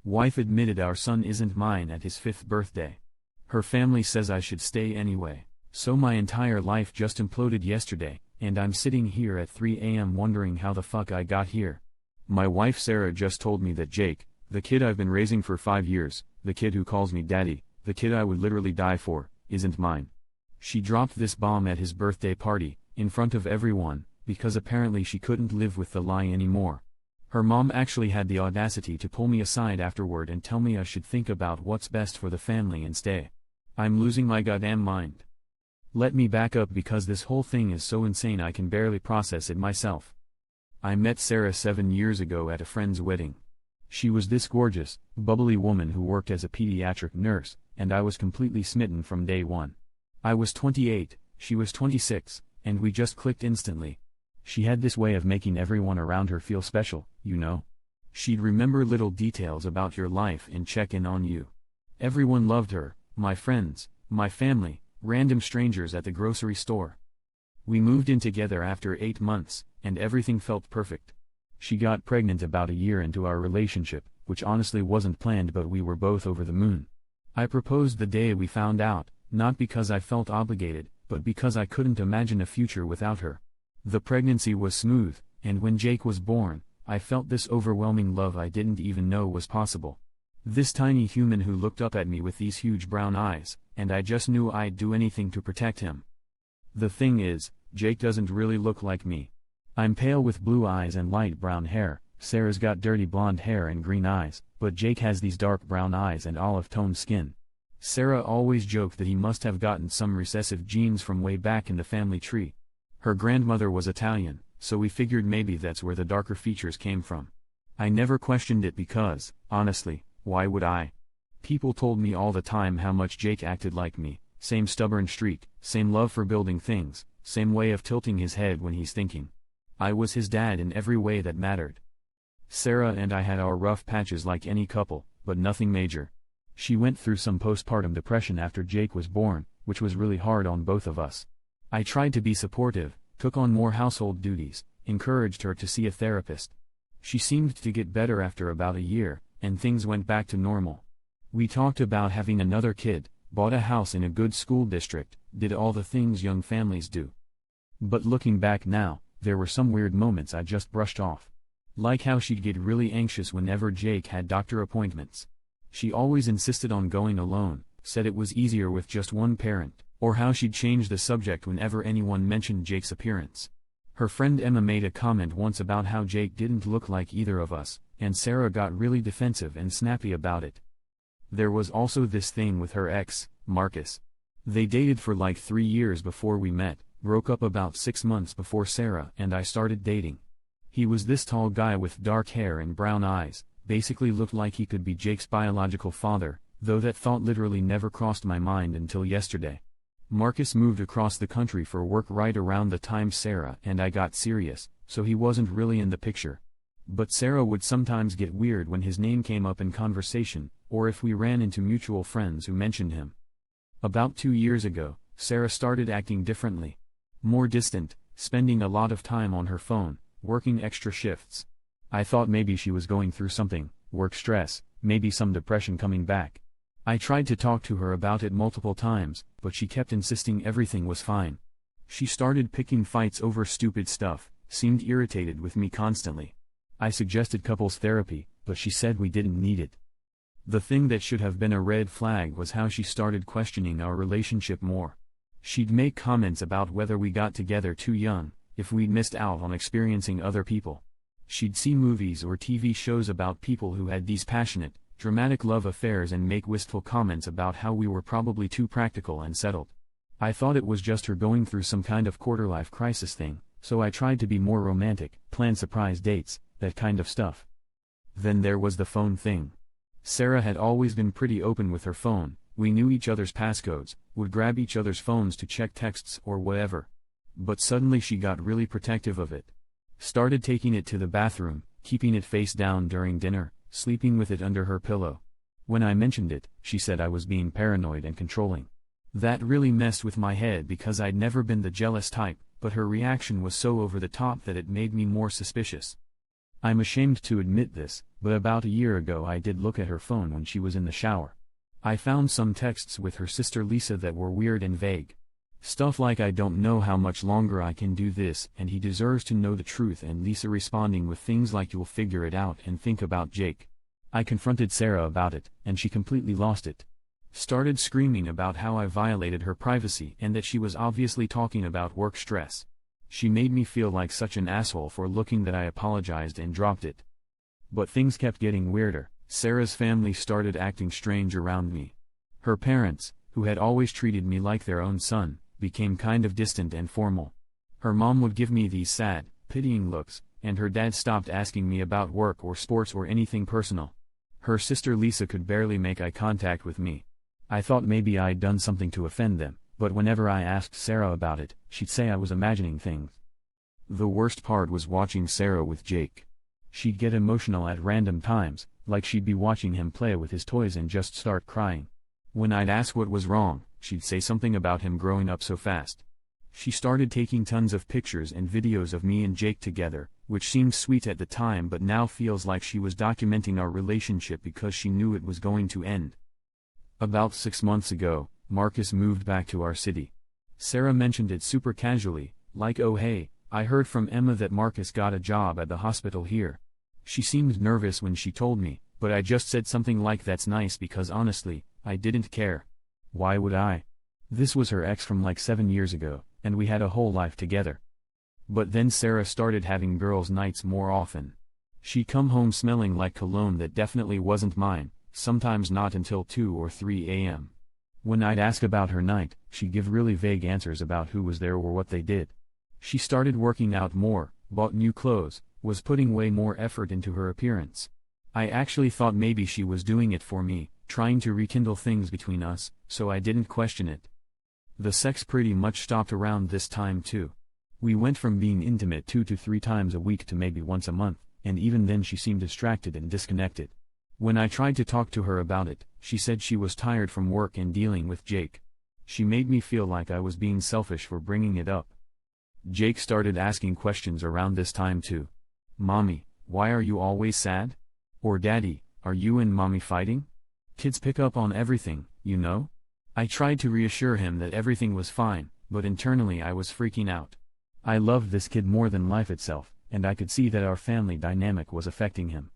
Wife admitted our son isn't mine at his 5th birthday. Her family says I should stay anyway. So my entire life just imploded yesterday, and I'm sitting here at 3 a.m. wondering how the fuck I got here. My wife Sarah just told me that Jake, the kid I've been raising for 5 years, the kid who calls me daddy, the kid I would literally die for, isn't mine. She dropped this bomb at his birthday party, in front of everyone, because apparently she couldn't live with the lie anymore. Her mom actually had the audacity to pull me aside afterward and tell me I should think about what's best for the family and stay. I'm losing my goddamn mind. Let me back up because this whole thing is so insane I can barely process it myself. I met Sarah 7 years ago at a friend's wedding. She was this gorgeous, bubbly woman who worked as a pediatric nurse, and I was completely smitten from day one. I was 28, she was 26, and we just clicked instantly. She had this way of making everyone around her feel special, you know. She'd remember little details about your life and check in on you. Everyone loved her, my friends, my family, random strangers at the grocery store. We moved in together after 8 months, and everything felt perfect. She got pregnant about a year into our relationship, which honestly wasn't planned, but we were both over the moon. I proposed the day we found out, not because I felt obligated, but because I couldn't imagine a future without her. The pregnancy was smooth, and when Jake was born, I felt this overwhelming love I didn't even know was possible. This tiny human who looked up at me with these huge brown eyes, and I just knew I'd do anything to protect him. The thing is, Jake doesn't really look like me. I'm pale with blue eyes and light brown hair, Sarah's got dirty blonde hair and green eyes, but Jake has these dark brown eyes and olive-toned skin. Sarah always joked that he must have gotten some recessive genes from way back in the family tree. Her grandmother was Italian, so we figured maybe that's where the darker features came from. I never questioned it because, honestly, why would I? People told me all the time how much Jake acted like me, same stubborn streak, same love for building things, same way of tilting his head when he's thinking. I was his dad in every way that mattered. Sarah and I had our rough patches like any couple, but nothing major. She went through some postpartum depression after Jake was born, which was really hard on both of us. I tried to be supportive, took on more household duties, encouraged her to see a therapist. She seemed to get better after about a year, and things went back to normal. We talked about having another kid, bought a house in a good school district, did all the things young families do. But looking back now, there were some weird moments I just brushed off. Like how she'd get really anxious whenever Jake had doctor appointments. She always insisted on going alone, said it was easier with just one parent, or how she'd change the subject whenever anyone mentioned Jake's appearance. Her friend Emma made a comment once about how Jake didn't look like either of us, and Sarah got really defensive and snappy about it. There was also this thing with her ex, Marcus. They dated for like 3 years before we met, broke up about 6 months before Sarah and I started dating. He was this tall guy with dark hair and brown eyes, basically looked like he could be Jake's biological father, though that thought literally never crossed my mind until yesterday. Marcus moved across the country for work right around the time Sarah and I got serious, so he wasn't really in the picture. But Sarah would sometimes get weird when his name came up in conversation, or if we ran into mutual friends who mentioned him. About 2 years ago, Sarah started acting differently. More distant, spending a lot of time on her phone, working extra shifts. I thought maybe she was going through something, work stress, maybe some depression coming back. I tried to talk to her about it multiple times, but she kept insisting everything was fine. She started picking fights over stupid stuff, seemed irritated with me constantly. I suggested couples therapy, but she said we didn't need it. The thing that should have been a red flag was how she started questioning our relationship more. She'd make comments about whether we got together too young, if we'd missed out on experiencing other people. She'd see movies or TV shows about people who had these passionate, dramatic love affairs and make wistful comments about how we were probably too practical and settled. I thought it was just her going through some kind of quarter-life crisis thing, so I tried to be more romantic, plan surprise dates, that kind of stuff. Then there was the phone thing. Sarah had always been pretty open with her phone, we knew each other's passcodes, would grab each other's phones to check texts or whatever. But suddenly she got really protective of it. Started taking it to the bathroom, keeping it face down during dinner, sleeping with it under her pillow. When I mentioned it, she said I was being paranoid and controlling. That really messed with my head because I'd never been the jealous type, but her reaction was so over the top that it made me more suspicious. I'm ashamed to admit this, but about a year ago I did look at her phone when she was in the shower. I found some texts with her sister Lisa that were weird and vague. Stuff like I don't know how much longer I can do this and he deserves to know the truth, and Lisa responding with things like you'll figure it out and think about Jake. I confronted Sarah about it, and she completely lost it. Started screaming about how I violated her privacy and that she was obviously talking about work stress. She made me feel like such an asshole for looking that I apologized and dropped it. But things kept getting weirder. Sarah's family started acting strange around me. Her parents, who had always treated me like their own son, became kind of distant and formal. Her mom would give me these sad, pitying looks, and her dad stopped asking me about work or sports or anything personal. Her sister Lisa could barely make eye contact with me. I thought maybe I'd done something to offend them, but whenever I asked Sarah about it, she'd say I was imagining things. The worst part was watching Sarah with Jake. She'd get emotional at random times, like she'd be watching him play with his toys and just start crying. When I'd ask what was wrong, she'd say something about him growing up so fast. She started taking tons of pictures and videos of me and Jake together, which seemed sweet at the time but now feels like she was documenting our relationship because she knew it was going to end. About 6 months ago, Marcus moved back to our city. Sarah mentioned it super casually, like, "Oh hey, I heard from Emma that Marcus got a job at the hospital here." She seemed nervous when she told me, but I just said something like "That's nice," because honestly, I didn't care. Why would I? This was her ex from like 7 years ago, and we had a whole life together. But then Sarah started having girls' nights more often. She'd come home smelling like cologne that definitely wasn't mine, sometimes not until 2 or 3 a.m. When I'd ask about her night, she'd give really vague answers about who was there or what they did. She started working out more, bought new clothes, was putting way more effort into her appearance. I actually thought maybe she was doing it for me, trying to rekindle things between us, so I didn't question it. The sex pretty much stopped around this time too. We went from being intimate 2 to 3 times a week to maybe once a month, and even then she seemed distracted and disconnected. When I tried to talk to her about it, she said she was tired from work and dealing with Jake. She made me feel like I was being selfish for bringing it up. Jake started asking questions around this time too. "Mommy, why are you always sad?" Or "Daddy, are you and Mommy fighting?" Kids pick up on everything, you know? I tried to reassure him that everything was fine, but internally I was freaking out. I loved this kid more than life itself, and I could see that our family dynamic was affecting him.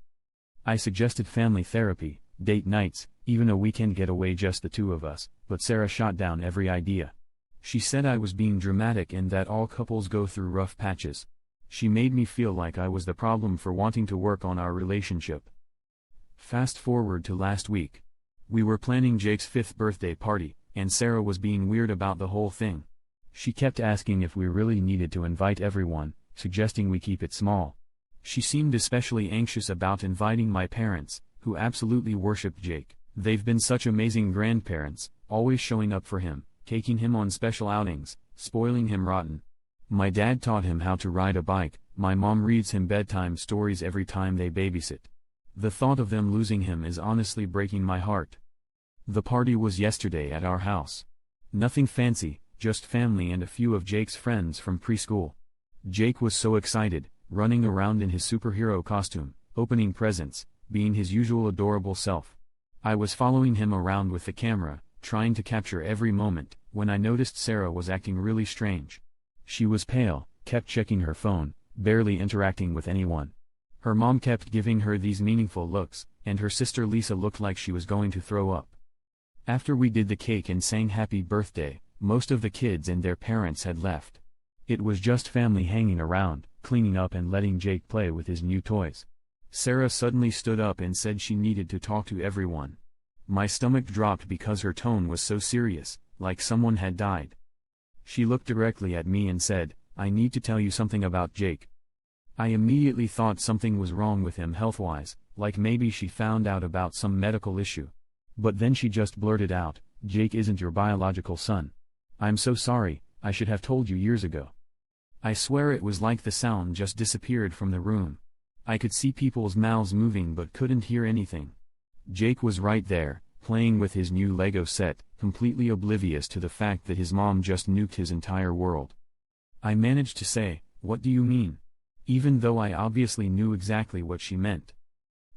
I suggested family therapy, date nights, even a weekend getaway, just the 2 of us, but Sarah shot down every idea. She said I was being dramatic and that all couples go through rough patches. She made me feel like I was the problem for wanting to work on our relationship. Fast forward to last week. We were planning Jake's 5th birthday party, and Sarah was being weird about the whole thing. She kept asking if we really needed to invite everyone, suggesting we keep it small. She seemed especially anxious about inviting my parents, who absolutely worshipped Jake. They've been such amazing grandparents, always showing up for him, taking him on special outings, spoiling him rotten. My dad taught him how to ride a bike, my mom reads him bedtime stories every time they babysit. The thought of them losing him is honestly breaking my heart. The party was yesterday at our house. Nothing fancy, just family and a few of Jake's friends from preschool. Jake was so excited, running around in his superhero costume, opening presents, being his usual adorable self. I was following him around with the camera, trying to capture every moment, when I noticed Sarah was acting really strange. She was pale, kept checking her phone, barely interacting with anyone. Her mom kept giving her these meaningful looks, and her sister Lisa looked like she was going to throw up. After we did the cake and sang happy birthday, most of the kids and their parents had left. It was just family hanging around, cleaning up and letting Jake play with his new toys. Sarah suddenly stood up and said she needed to talk to everyone. My stomach dropped because her tone was so serious, like someone had died. She looked directly at me and said, "I need to tell you something about Jake." I immediately thought something was wrong with him health-wise, like maybe she found out about some medical issue. But then she just blurted out, "Jake isn't your biological son. I'm so sorry, I should have told you years ago." I swear it was like the sound just disappeared from the room. I could see people's mouths moving but couldn't hear anything. Jake was right there, playing with his new Lego set, completely oblivious to the fact that his mom just nuked his entire world. I managed to say, "What do you mean? even though I obviously knew exactly what she meant.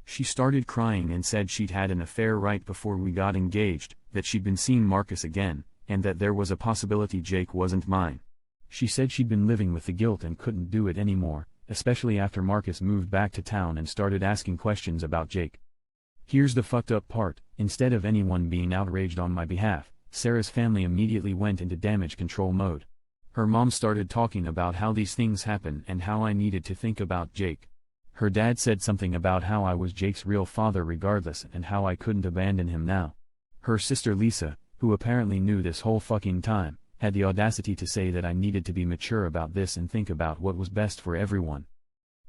She started crying and said she'd had an affair right before we got engaged, that she'd been seeing Marcus again, and that there was a possibility Jake wasn't mine. She said she'd been living with the guilt and couldn't do it anymore, especially after Marcus moved back to town and started asking questions about Jake. Here's the fucked up part: instead of anyone being outraged on my behalf, Sarah's family immediately went into damage control mode. Her mom started talking about how these things happen and how I needed to think about Jake. Her dad said something about how I was Jake's real father regardless and how I couldn't abandon him now. Her sister Lisa, who apparently knew this whole fucking time, had the audacity to say that I needed to be mature about this and think about what was best for everyone.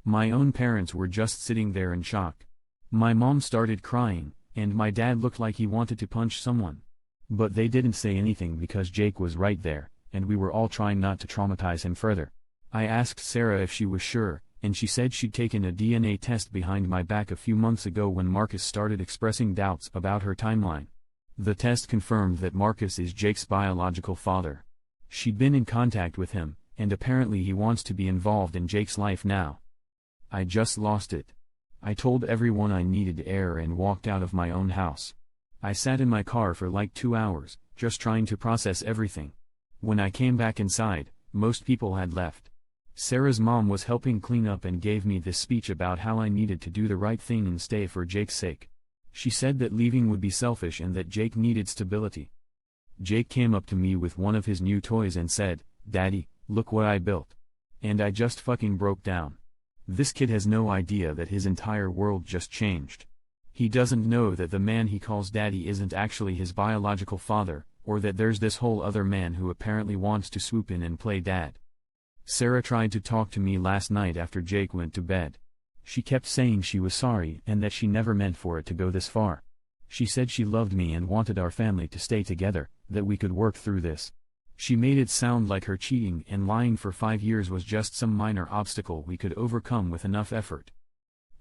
My own parents were just sitting there in shock. My mom started crying, and my dad looked like he wanted to punch someone. But they didn't say anything because Jake was right there, and we were all trying not to traumatize him further. I asked Sarah if she was sure, and she said she'd taken a DNA test behind my back a few months ago when Marcus started expressing doubts about her timeline. The test confirmed that Marcus is Jake's biological father. She'd been in contact with him, and apparently he wants to be involved in Jake's life now. I just lost it. I told everyone I needed air and walked out of my own house. I sat in my car for like 2 hours, just trying to process everything. When I came back inside, most people had left. Sarah's mom was helping clean up and gave me this speech about how I needed to do the right thing and stay for Jake's sake. She said that leaving would be selfish and that Jake needed stability. Jake came up to me with one of his new toys and said, "Daddy, look what I built." And I just fucking broke down. This kid has no idea that his entire world just changed. He doesn't know that the man he calls daddy isn't actually his biological father, or that there's this whole other man who apparently wants to swoop in and play dad. Sarah tried to talk to me last night after Jake went to bed. She kept saying she was sorry and that she never meant for it to go this far. She said she loved me and wanted our family to stay together, that we could work through this. She made it sound like her cheating and lying for 5 years was just some minor obstacle we could overcome with enough effort.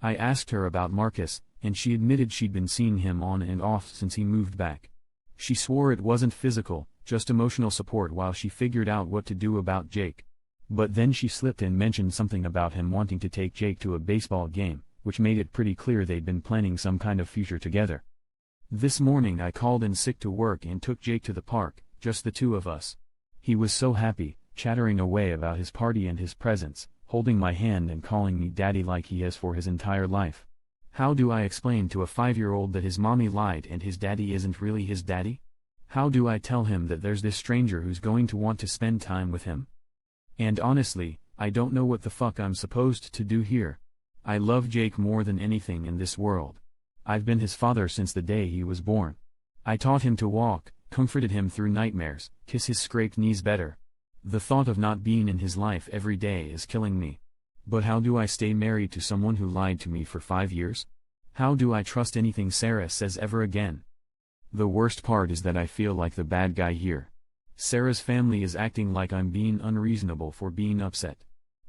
I asked her about Marcus, and she admitted she'd been seeing him on and off since he moved back. She swore it wasn't physical, just emotional support while she figured out what to do about Jake. But then she slipped and mentioned something about him wanting to take Jake to a baseball game, which made it pretty clear they'd been planning some kind of future together. This morning I called in sick to work and took Jake to the park, just the two of us. He was so happy, chattering away about his party and his presents, holding my hand and calling me daddy like he has for his entire life. How do I explain to a 5-year-old that his mommy lied and his daddy isn't really his daddy? How do I tell him that there's this stranger who's going to want to spend time with him? And honestly, I don't know what the fuck I'm supposed to do here. I love Jake more than anything in this world. I've been his father since the day he was born. I taught him to walk, comforted him through nightmares, kiss his scraped knees better. The thought of not being in his life every day is killing me. But how do I stay married to someone who lied to me for 5 years? How do I trust anything Sarah says ever again? The worst part is that I feel like the bad guy here. Sarah's family is acting like I'm being unreasonable for being upset.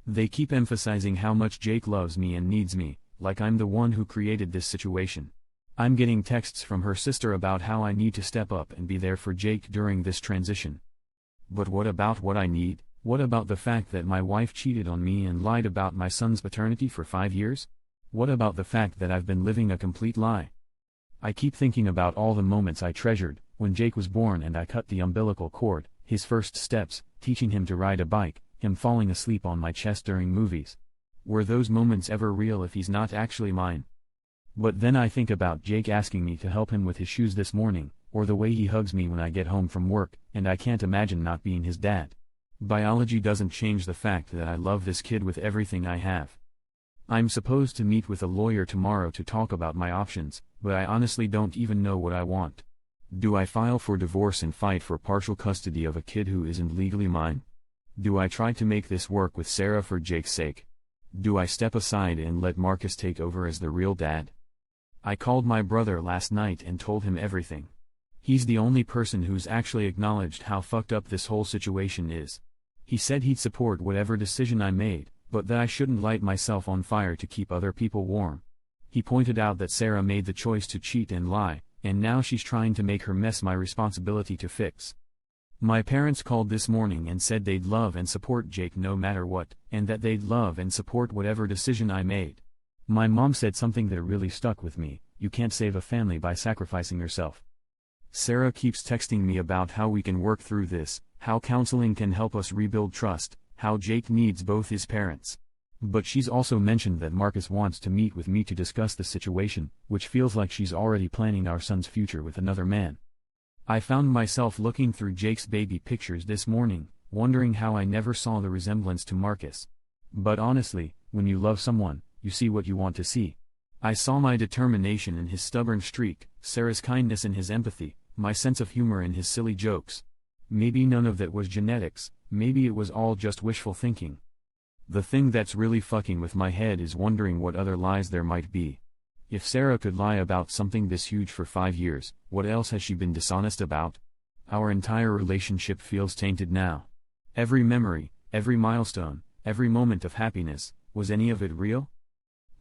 They keep emphasizing how much Jake loves me and needs me, like I'm the one who created this situation. I'm getting texts from her sister about how I need to step up and be there for Jake during this transition. But what about what I need? What about the fact that my wife cheated on me and lied about my son's paternity for 5 years? What about the fact that I've been living a complete lie? I keep thinking about all the moments I treasured, when Jake was born and I cut the umbilical cord, his first steps, teaching him to ride a bike, him falling asleep on my chest during movies. Were those moments ever real if he's not actually mine? But then I think about Jake asking me to help him with his shoes this morning, or the way he hugs me when I get home from work, and I can't imagine not being his dad. Biology doesn't change the fact that I love this kid with everything I have. I'm supposed to meet with a lawyer tomorrow to talk about my options, but I honestly don't even know what I want. Do I file for divorce and fight for partial custody of a kid who isn't legally mine? Do I try to make this work with Sarah for Jake's sake? Do I step aside and let Marcus take over as the real dad? I called my brother last night and told him everything. He's the only person who's actually acknowledged how fucked up this whole situation is. He said he'd support whatever decision I made, but that I shouldn't light myself on fire to keep other people warm. He pointed out that Sarah made the choice to cheat and lie, and now she's trying to make her mess my responsibility to fix. My parents called this morning and said they'd love and support Jake no matter what, and that they'd love and support whatever decision I made. My mom said something that really stuck with me: you can't save a family by sacrificing yourself. Sarah keeps texting me about how we can work through this, how counseling can help us rebuild trust, how Jake needs both his parents. But she's also mentioned that Marcus wants to meet with me to discuss the situation, which feels like she's already planning our son's future with another man. I found myself looking through Jake's baby pictures this morning, wondering how I never saw the resemblance to Marcus. But honestly, when you love someone, you see what you want to see. I saw my determination in his stubborn streak, Sarah's kindness in his empathy, my sense of humor in his silly jokes. Maybe none of that was genetics, maybe it was all just wishful thinking. The thing that's really fucking with my head is wondering what other lies there might be. If Sarah could lie about something this huge for 5 years, what else has she been dishonest about? Our entire relationship feels tainted now. Every memory, every milestone, every moment of happiness, was any of it real?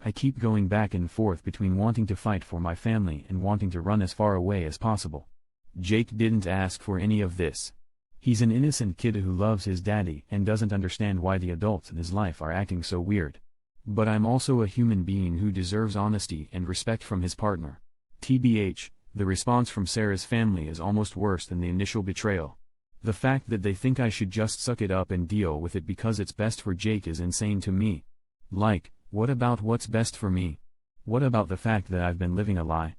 I keep going back and forth between wanting to fight for my family and wanting to run as far away as possible. Jake didn't ask for any of this. He's an innocent kid who loves his daddy and doesn't understand why the adults in his life are acting so weird. But I'm also a human being who deserves honesty and respect from his partner. TBH, the response from Sarah's family is almost worse than the initial betrayal. The fact that they think I should just suck it up and deal with it because it's best for Jake is insane to me. Like, what about what's best for me? What about the fact that I've been living a lie?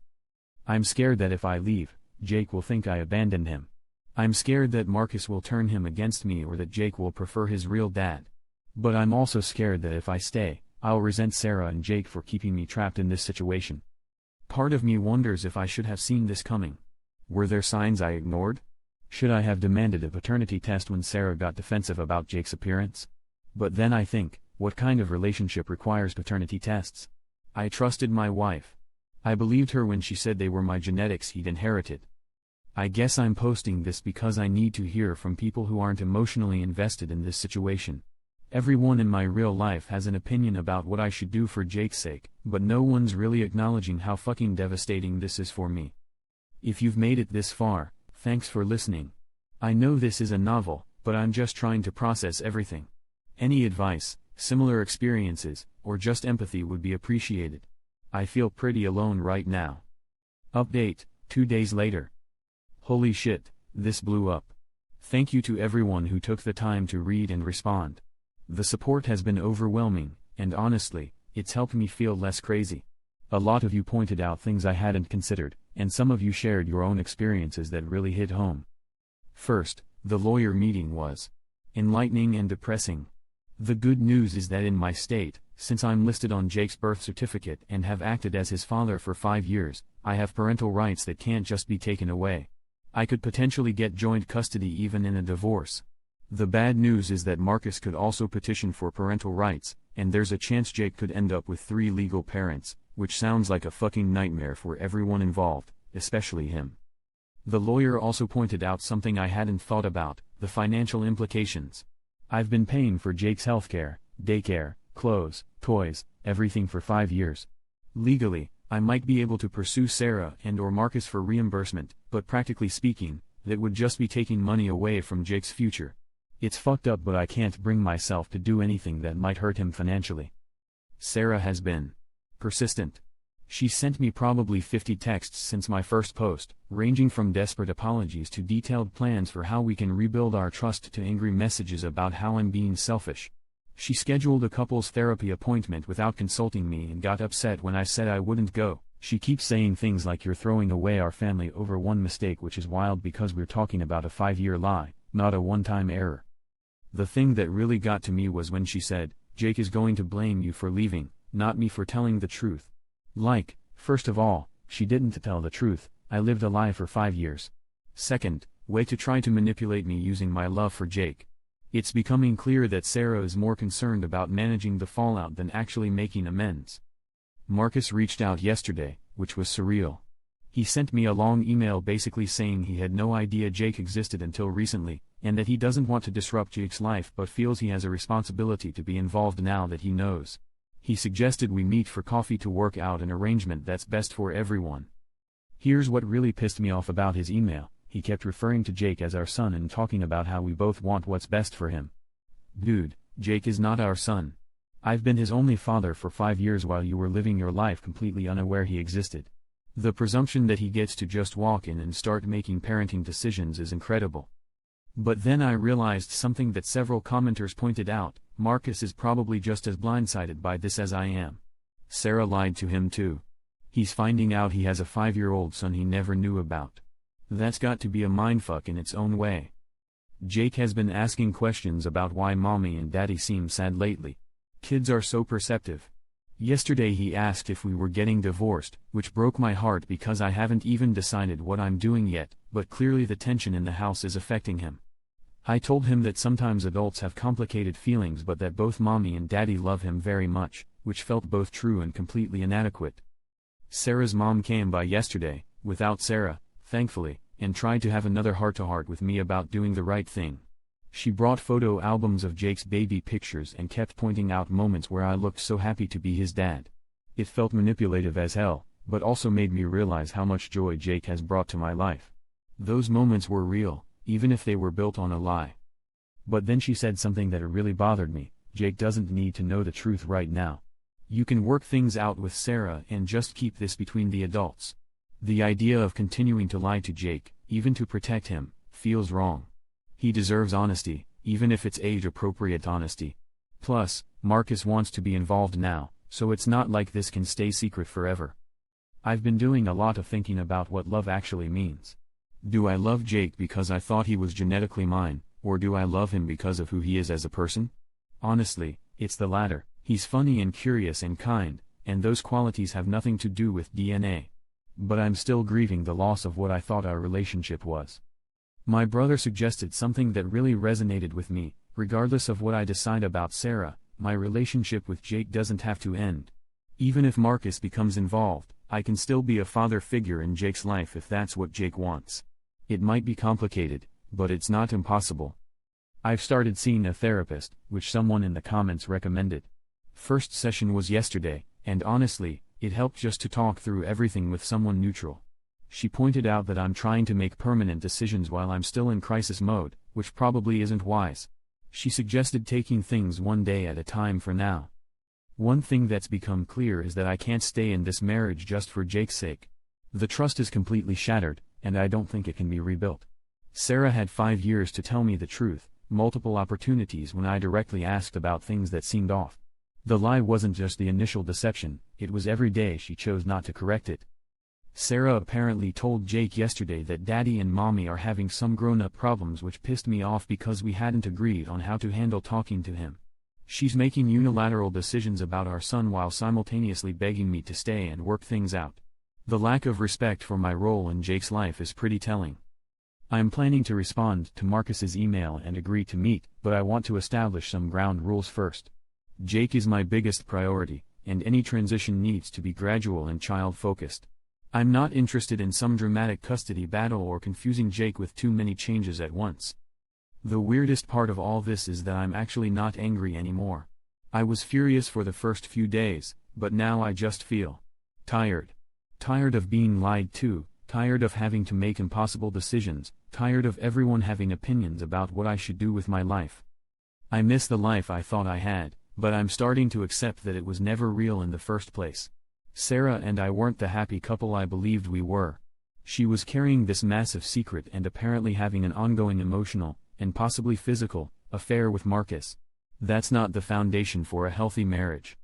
I'm scared that if I leave, Jake will think I abandoned him. I'm scared that Marcus will turn him against me or that Jake will prefer his real dad. But I'm also scared that if I stay, I'll resent Sarah and Jake for keeping me trapped in this situation. Part of me wonders if I should have seen this coming. Were there signs I ignored? Should I have demanded a paternity test when Sarah got defensive about Jake's appearance? But then I think, what kind of relationship requires paternity tests? I trusted my wife. I believed her when she said they were my genetics he'd inherited. I guess I'm posting this because I need to hear from people who aren't emotionally invested in this situation. Everyone in my real life has an opinion about what I should do for Jake's sake, but no one's really acknowledging how fucking devastating this is for me. If you've made it this far, thanks for listening. I know this is a novel, but I'm just trying to process everything. Any advice, similar experiences, or just empathy would be appreciated. I feel pretty alone right now. Update, 2 days later. Holy shit, this blew up. Thank you to everyone who took the time to read and respond. The support has been overwhelming, and honestly, it's helped me feel less crazy. A lot of you pointed out things I hadn't considered, and some of you shared your own experiences that really hit home. First, the lawyer meeting was enlightening and depressing. The good news is that in my state, since I'm listed on Jake's birth certificate and have acted as his father for 5 years, I have parental rights that can't just be taken away. I could potentially get joint custody even in a divorce. The bad news is that Marcus could also petition for parental rights, and there's a chance Jake could end up with 3 legal parents, which sounds like a fucking nightmare for everyone involved, especially him. The lawyer also pointed out something I hadn't thought about: the financial implications. I've been paying for Jake's healthcare, daycare, clothes, toys, everything for 5 years. Legally, I might be able to pursue Sarah and/or Marcus for reimbursement, but practically speaking, that would just be taking money away from Jake's future. It's fucked up, but I can't bring myself to do anything that might hurt him financially. Sarah has been persistent. She sent me probably 50 texts since my first post, ranging from desperate apologies to detailed plans for how we can rebuild our trust to angry messages about how I'm being selfish. She scheduled a couples therapy appointment without consulting me and got upset when I said I wouldn't go. She keeps saying things like you're throwing away our family over one mistake, which is wild because we're talking about a 5-year lie, not a one-time error. The thing that really got to me was when she said, Jake is going to blame you for leaving, not me for telling the truth. Like, first of all, she didn't tell the truth. I lived a lie for 5 years. Second, way to try to manipulate me using my love for Jake. It's becoming clear that Sarah is more concerned about managing the fallout than actually making amends. Marcus reached out yesterday, which was surreal. He sent me a long email basically saying he had no idea Jake existed until recently, and that he doesn't want to disrupt Jake's life but feels he has a responsibility to be involved now that he knows. He suggested we meet for coffee to work out an arrangement that's best for everyone. Here's what really pissed me off about his email. he kept referring to Jake as our son and talking about how we both want what's best for him. Dude, Jake is not our son. I've been his only father for 5 years while you were living your life completely unaware he existed. The presumption that he gets to just walk in and start making parenting decisions is incredible. But then I realized something that several commenters pointed out: Marcus is probably just as blindsided by this as I am. Sarah lied to him too. He's finding out he has a 5-year-old son he never knew about. That's got to be a mindfuck in its own way. Jake has been asking questions about why mommy and daddy seem sad lately. Kids are so perceptive. Yesterday he asked if we were getting divorced, which broke my heart because I haven't even decided what I'm doing yet, but clearly the tension in the house is affecting him. I told him that sometimes adults have complicated feelings but that both mommy and daddy love him very much, which felt both true and completely inadequate. Sarah's mom came by yesterday, without Sarah, thankfully, and tried to have another heart-to-heart with me about doing the right thing. She brought photo albums of Jake's baby pictures and kept pointing out moments where I looked so happy to be his dad. It felt manipulative as hell, but also made me realize how much joy Jake has brought to my life. Those moments were real, even if they were built on a lie. But then she said something that really bothered me: Jake doesn't need to know the truth right now. You can work things out with Sarah and just keep this between the adults. The idea of continuing to lie to Jake, even to protect him, feels wrong. He deserves honesty, even if it's age-appropriate honesty. Plus, Marcus wants to be involved now, so it's not like this can stay secret forever. I've been doing a lot of thinking about what love actually means. Do I love Jake because I thought he was genetically mine, or do I love him because of who he is as a person? Honestly, it's the latter. He's funny and curious and kind, and those qualities have nothing to do with DNA. But I'm still grieving the loss of what I thought our relationship was. My brother suggested something that really resonated with me: regardless of what I decide about Sarah, my relationship with Jake doesn't have to end. Even if Marcus becomes involved, I can still be a father figure in Jake's life if that's what Jake wants. It might be complicated, but it's not impossible. I've started seeing a therapist, which someone in the comments recommended. First session was yesterday, and honestly, it helped just to talk through everything with someone neutral. She pointed out that I'm trying to make permanent decisions while I'm still in crisis mode, which probably isn't wise. She suggested taking things one day at a time for now. One thing that's become clear is that I can't stay in this marriage just for Jake's sake. The trust is completely shattered, and I don't think it can be rebuilt. Sarah had 5 years to tell me the truth, multiple opportunities when I directly asked about things that seemed off. The lie wasn't just the initial deception, it was every day she chose not to correct it. Sarah apparently told Jake yesterday that daddy and mommy are having some grown-up problems, which pissed me off because we hadn't agreed on how to handle talking to him. She's making unilateral decisions about our son while simultaneously begging me to stay and work things out. The lack of respect for my role in Jake's life is pretty telling. I am planning to respond to Marcus's email and agree to meet, but I want to establish some ground rules first. Jake is my biggest priority, and any transition needs to be gradual and child-focused. I'm not interested in some dramatic custody battle or confusing Jake with too many changes at once. The weirdest part of all this is that I'm actually not angry anymore. I was furious for the first few days, but now I just feel tired. Tired of being lied to, tired of having to make impossible decisions, tired of everyone having opinions about what I should do with my life. I miss the life I thought I had, but I'm starting to accept that it was never real in the first place. Sarah and I weren't the happy couple I believed we were. She was carrying this massive secret and apparently having an ongoing emotional, and possibly physical, affair with Marcus. That's not the foundation for a healthy marriage.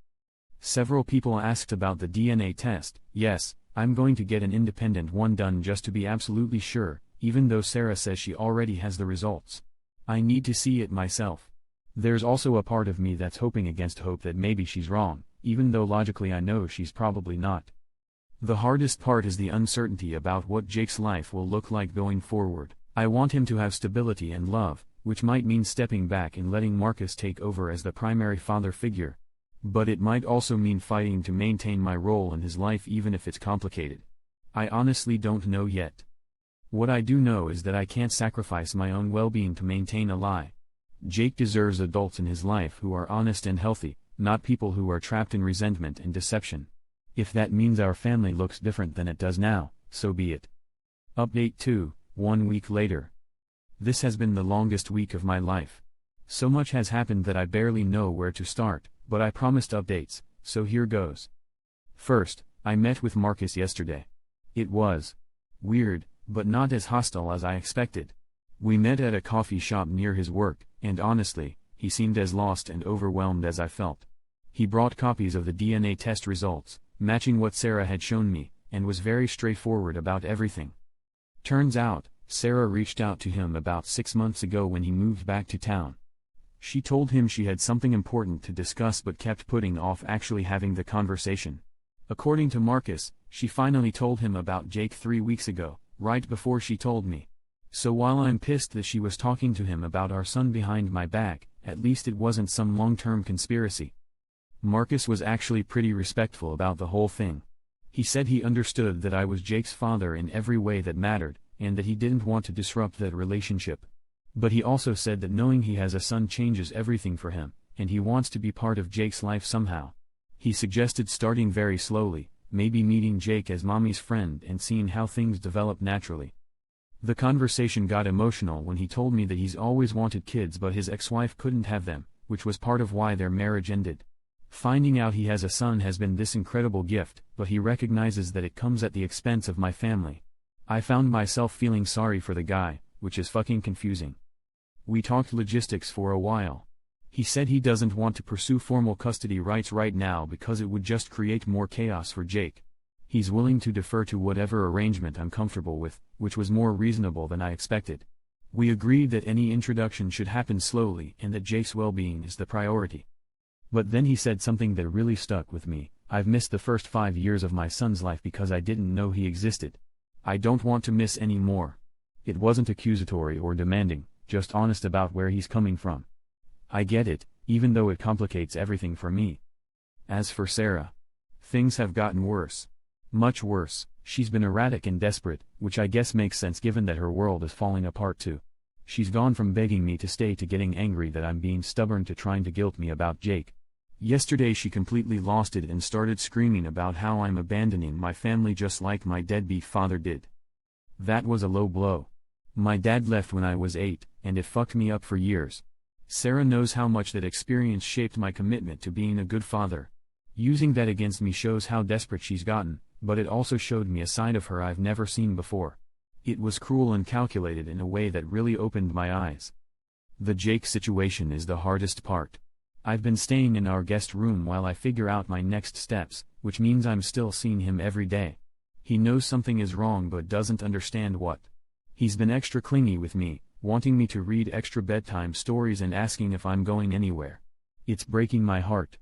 Several people asked about the DNA test. Yes, I'm going to get an independent one done just to be absolutely sure, even though Sarah says she already has the results. I need to see it myself. There's also a part of me that's hoping against hope that maybe she's wrong, even though logically I know she's probably not. The hardest part is the uncertainty about what Jake's life will look like going forward. I want him to have stability and love, which might mean stepping back and letting Marcus take over as the primary father figure. But it might also mean fighting to maintain my role in his life even if it's complicated. I honestly don't know yet. What I do know is that I can't sacrifice my own well-being to maintain a lie. Jake deserves adults in his life who are honest and healthy, not people who are trapped in resentment and deception. If that means our family looks different than it does now, so be it. Update 2. 1 week later. This has been the longest week of my life. So much has happened that I barely know where to start, but I promised updates, so here goes. First, I met with Marcus yesterday. It was weird, but not as hostile as I expected. We met at a coffee shop near his work, and honestly, he seemed as lost and overwhelmed as I felt. He brought copies of the DNA test results, matching what Sarah had shown me, and was very straightforward about everything. Turns out, Sarah reached out to him about 6 months ago when he moved back to town. She told him she had something important to discuss but kept putting off actually having the conversation. According to Marcus, she finally told him about Jake 3 weeks ago, right before she told me. So while I'm pissed that she was talking to him about our son behind my back, at least it wasn't some long-term conspiracy. Marcus was actually pretty respectful about the whole thing. He said he understood that I was Jake's father in every way that mattered, and that he didn't want to disrupt that relationship. But he also said that knowing he has a son changes everything for him, and he wants to be part of Jake's life somehow. He suggested starting very slowly, maybe meeting Jake as mommy's friend and seeing how things develop naturally. The conversation got emotional when he told me that he's always wanted kids but his ex-wife couldn't have them, which was part of why their marriage ended. Finding out he has a son has been this incredible gift, but he recognizes that it comes at the expense of my family. I found myself feeling sorry for the guy, which is fucking confusing. We talked logistics for a while. He said he doesn't want to pursue formal custody rights right now because it would just create more chaos for Jake. He's willing to defer to whatever arrangement I'm comfortable with, which was more reasonable than I expected. We agreed that any introduction should happen slowly and that Jake's well-being is the priority. But then he said something that really stuck with me. I've missed the first 5 years of my son's life because I didn't know he existed. I don't want to miss any more. It wasn't accusatory or demanding, just honest about where he's coming from. I get it, even though it complicates everything for me. As for Sarah, things have gotten worse. Much worse. She's been erratic and desperate, which I guess makes sense given that her world is falling apart too. She's gone from begging me to stay to getting angry that I'm being stubborn to trying to guilt me about Jake. Yesterday she completely lost it and started screaming about how I'm abandoning my family just like my deadbeat father did. That was a low blow. My dad left when I was 8, and it fucked me up for years. Sarah knows how much that experience shaped my commitment to being a good father. Using that against me shows how desperate she's gotten, but it also showed me a side of her I've never seen before. It was cruel and calculated in a way that really opened my eyes. The Jake situation is the hardest part. I've been staying in our guest room while I figure out my next steps, which means I'm still seeing him every day. He knows something is wrong but doesn't understand what. He's been extra clingy with me, wanting me to read extra bedtime stories and asking if I'm going anywhere. It's breaking my heart.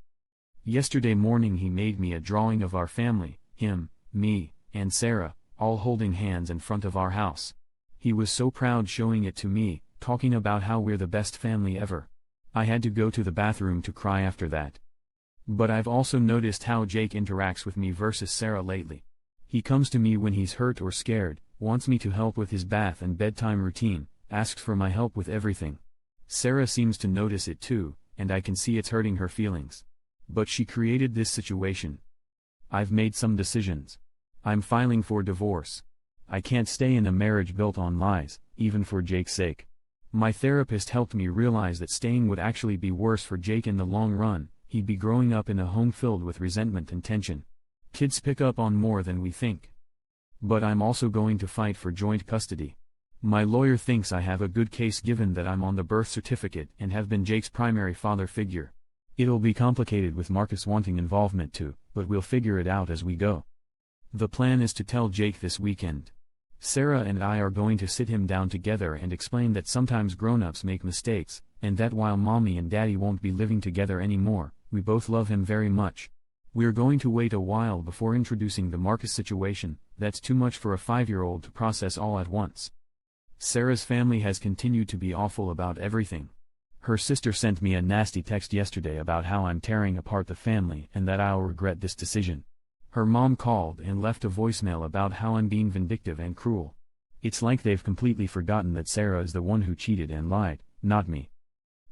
Yesterday morning he made me a drawing of our family, him, me, and Sarah, all holding hands in front of our house. He was so proud showing it to me, talking about how we're the best family ever. I had to go to the bathroom to cry after that. But I've also noticed how Jake interacts with me versus Sarah lately. He comes to me when he's hurt or scared, wants me to help with his bath and bedtime routine, asks for my help with everything. Sarah seems to notice it too, and I can see it's hurting her feelings. But she created this situation. I've made some decisions. I'm filing for divorce. I can't stay in a marriage built on lies, even for Jake's sake. My therapist helped me realize that staying would actually be worse for Jake in the long run. He'd be growing up in a home filled with resentment and tension. Kids pick up on more than we think. But I'm also going to fight for joint custody. My lawyer thinks I have a good case given that I'm on the birth certificate and have been Jake's primary father figure. It'll be complicated with Marcus wanting involvement too, but we'll figure it out as we go. The plan is to tell Jake this weekend. Sarah and I are going to sit him down together and explain that sometimes grown-ups make mistakes, and that while mommy and daddy won't be living together anymore, we both love him very much. We're going to wait a while before introducing the Marcus situation. That's too much for a 5-year-old to process all at once. Sarah's family has continued to be awful about everything. Her sister sent me a nasty text yesterday about how I'm tearing apart the family and that I'll regret this decision. Her mom called and left a voicemail about how I'm being vindictive and cruel. It's like they've completely forgotten that Sarah is the one who cheated and lied, not me.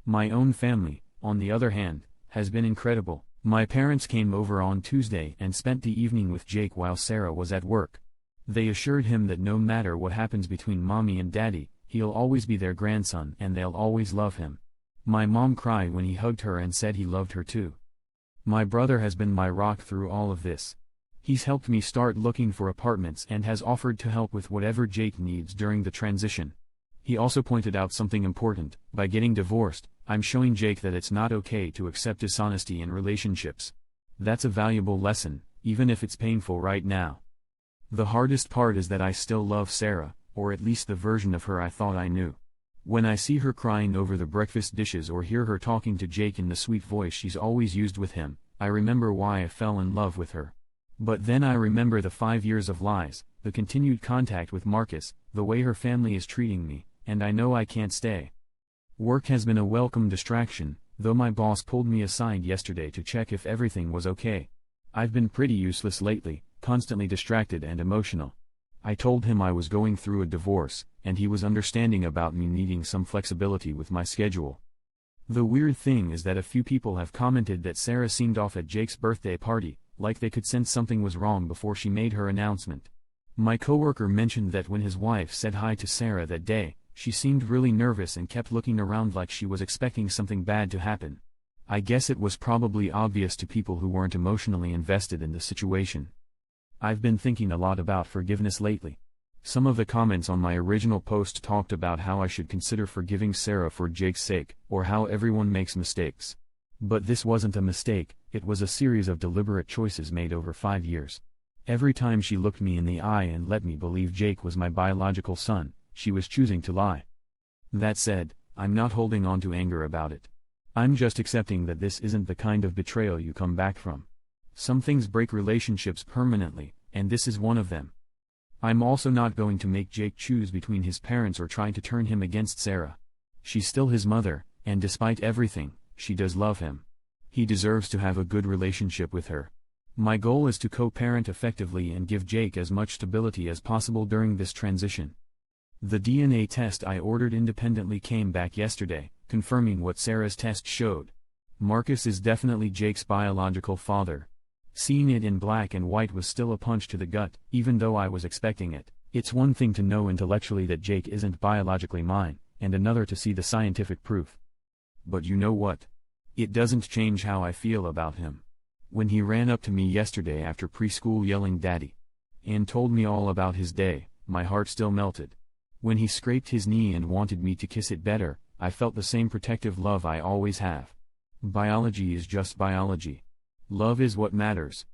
My own family, on the other hand, has been incredible. My parents came over on Tuesday and spent the evening with Jake while Sarah was at work. They assured him that no matter what happens between mommy and daddy, he'll always be their grandson and they'll always love him. My mom cried when he hugged her and said he loved her too. My brother has been my rock through all of this. He's helped me start looking for apartments and has offered to help with whatever Jake needs during the transition. He also pointed out something important: by getting divorced, I'm showing Jake that it's not okay to accept dishonesty in relationships. That's a valuable lesson, even if it's painful right now. The hardest part is that I still love Sarah, or at least the version of her I thought I knew. When I see her crying over the breakfast dishes or hear her talking to Jake in the sweet voice she's always used with him, I remember why I fell in love with her. But then I remember the 5 years of lies, the continued contact with Marcus, the way her family is treating me, and I know I can't stay. Work has been a welcome distraction, though my boss pulled me aside yesterday to check if everything was okay. I've been pretty useless lately, constantly distracted and emotional. I told him I was going through a divorce, and he was understanding about me needing some flexibility with my schedule. The weird thing is that a few people have commented that Sarah seemed off at Jake's birthday party, like they could sense something was wrong before she made her announcement. My coworker mentioned that when his wife said hi to Sarah that day, she seemed really nervous and kept looking around like she was expecting something bad to happen. I guess it was probably obvious to people who weren't emotionally invested in the situation. I've been thinking a lot about forgiveness lately. Some of the comments on my original post talked about how I should consider forgiving Sarah for Jake's sake, or how everyone makes mistakes. But this wasn't a mistake, it was a series of deliberate choices made over 5 years. Every time she looked me in the eye and let me believe Jake was my biological son, she was choosing to lie. That said, I'm not holding on to anger about it. I'm just accepting that this isn't the kind of betrayal you come back from. Some things break relationships permanently, and this is one of them. I'm also not going to make Jake choose between his parents or try to turn him against Sarah. She's still his mother, and despite everything, she does love him. He deserves to have a good relationship with her. My goal is to co-parent effectively and give Jake as much stability as possible during this transition. The DNA test I ordered independently came back yesterday, confirming what Sarah's test showed. Marcus is definitely Jake's biological father. Seeing it in black and white was still a punch to the gut, even though I was expecting it. It's one thing to know intellectually that Jake isn't biologically mine, and another to see the scientific proof. But you know what? It doesn't change how I feel about him. When he ran up to me yesterday after preschool yelling "Daddy," and told me all about his day, my heart still melted. When he scraped his knee and wanted me to kiss it better, I felt the same protective love I always have. Biology is just biology. Love is what matters.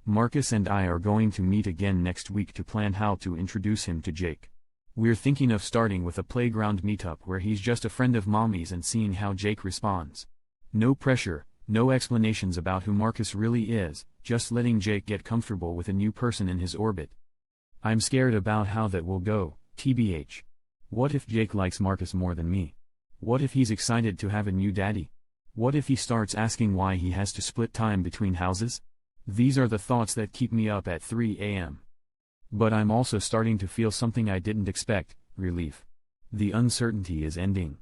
Marcus and I are going to meet again next week to plan how to introduce him to Jake. We're thinking of starting with a playground meetup where he's just a friend of mommy's and seeing how Jake responds. No pressure, no explanations about who Marcus really is, just letting Jake get comfortable with a new person in his orbit. I'm scared about how that will go, TBH. What if Jake likes Marcus more than me? What if he's excited to have a new daddy? What if he starts asking why he has to split time between houses? These are the thoughts that keep me up at 3 a.m. But I'm also starting to feel something I didn't expect: relief. The uncertainty is ending.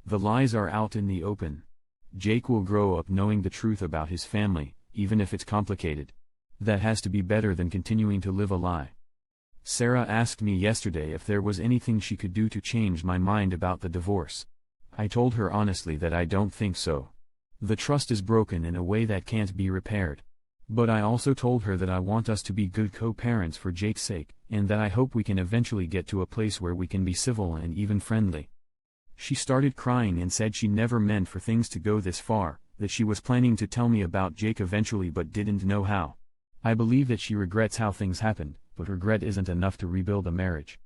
The lies are out in the open. Jake will grow up knowing the truth about his family, even if it's complicated. That has to be better than continuing to live a lie. Sarah asked me yesterday if there was anything she could do to change my mind about the divorce. I told her honestly that I don't think so. The trust is broken in a way that can't be repaired. But I also told her that I want us to be good co-parents for Jake's sake, and that I hope we can eventually get to a place where we can be civil and even friendly. She started crying and said she never meant for things to go this far, that she was planning to tell me about Jake eventually but didn't know how. I believe that she regrets how things happened, but regret isn't enough to rebuild a marriage.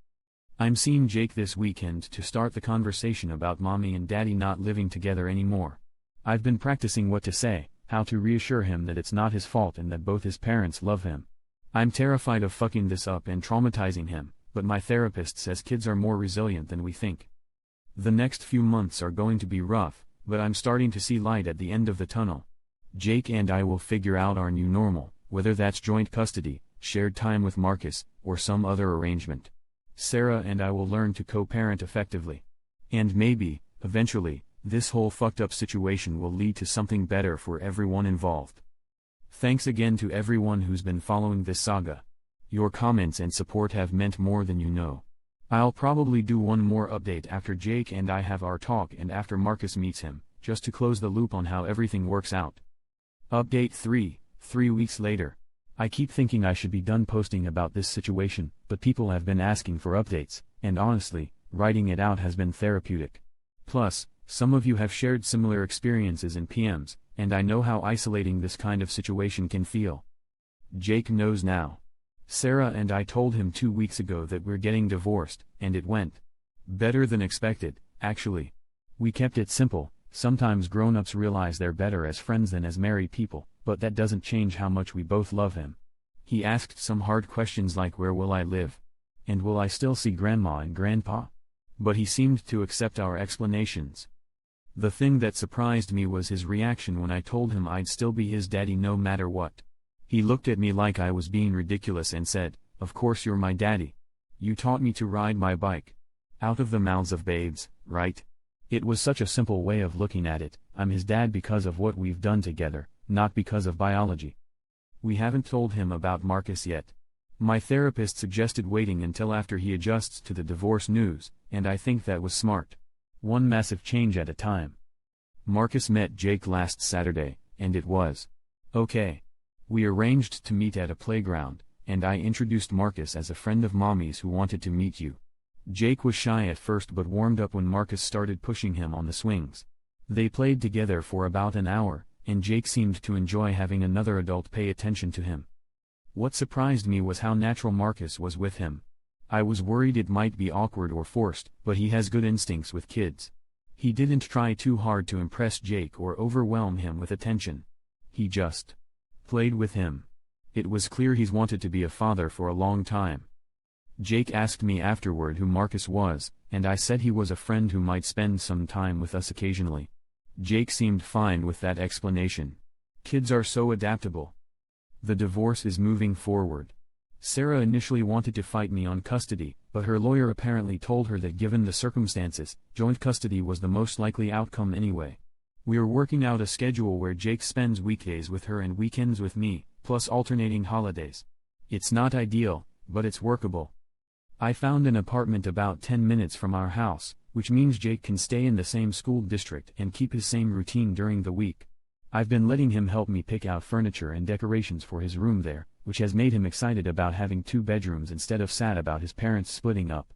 I'm seeing Jake this weekend to start the conversation about mommy and daddy not living together anymore. I've been practicing what to say, how to reassure him that it's not his fault and that both his parents love him. I'm terrified of fucking this up and traumatizing him, but my therapist says kids are more resilient than we think. The next few months are going to be rough, but I'm starting to see light at the end of the tunnel. Jake and I will figure out our new normal, whether that's joint custody, shared time with Marcus, or some other arrangement. Sarah and I will learn to co-parent effectively. And maybe, eventually, this whole fucked up situation will lead to something better for everyone involved. Thanks again to everyone who's been following this saga. Your comments and support have meant more than you know. I'll probably do one more update after Jake and I have our talk and after Marcus meets him, just to close the loop on how everything works out. Update 3, 3 weeks later. I keep thinking I should be done posting about this situation, but people have been asking for updates, and honestly, writing it out has been therapeutic. Plus, some of you have shared similar experiences in PMs, and I know how isolating this kind of situation can feel. Jake knows now. Sarah and I told him 2 weeks ago that we're getting divorced, and it went better than expected, actually. We kept it simple. Sometimes grown-ups realize they're better as friends than as married people, but that doesn't change how much we both love him. He asked some hard questions like where will I live? And will I still see grandma and grandpa? But he seemed to accept our explanations. The thing that surprised me was his reaction when I told him I'd still be his daddy no matter what. He looked at me like I was being ridiculous and said, "Of course you're my daddy. You taught me to ride my bike." Out of the mouths of babes, right? It was such a simple way of looking at it. I'm his dad because of what we've done together, not because of biology. We haven't told him about Marcus yet. My therapist suggested waiting until after he adjusts to the divorce news, and I think that was smart. One massive change at a time. Marcus met Jake last Saturday, and it was okay. We arranged to meet at a playground, and I introduced Marcus as a friend of Mommy's who wanted to meet you. Jake was shy at first but warmed up when Marcus started pushing him on the swings. They played together for about an hour, and Jake seemed to enjoy having another adult pay attention to him. What surprised me was how natural Marcus was with him. I was worried it might be awkward or forced, but he has good instincts with kids. He didn't try too hard to impress Jake or overwhelm him with attention. He just played with him. It was clear he's wanted to be a father for a long time. Jake asked me afterward who Marcus was, and I said he was a friend who might spend some time with us occasionally. Jake seemed fine with that explanation. Kids are so adaptable. The divorce is moving forward. Sarah initially wanted to fight me on custody, but her lawyer apparently told her that given the circumstances, joint custody was the most likely outcome anyway. We are working out a schedule where Jake spends weekdays with her and weekends with me, plus alternating holidays. It's not ideal, but it's workable. I found an apartment about 10 minutes from our house, which means Jake can stay in the same school district and keep his same routine during the week. I've been letting him help me pick out furniture and decorations for his room there, which has made him excited about having 2 bedrooms instead of sad about his parents splitting up.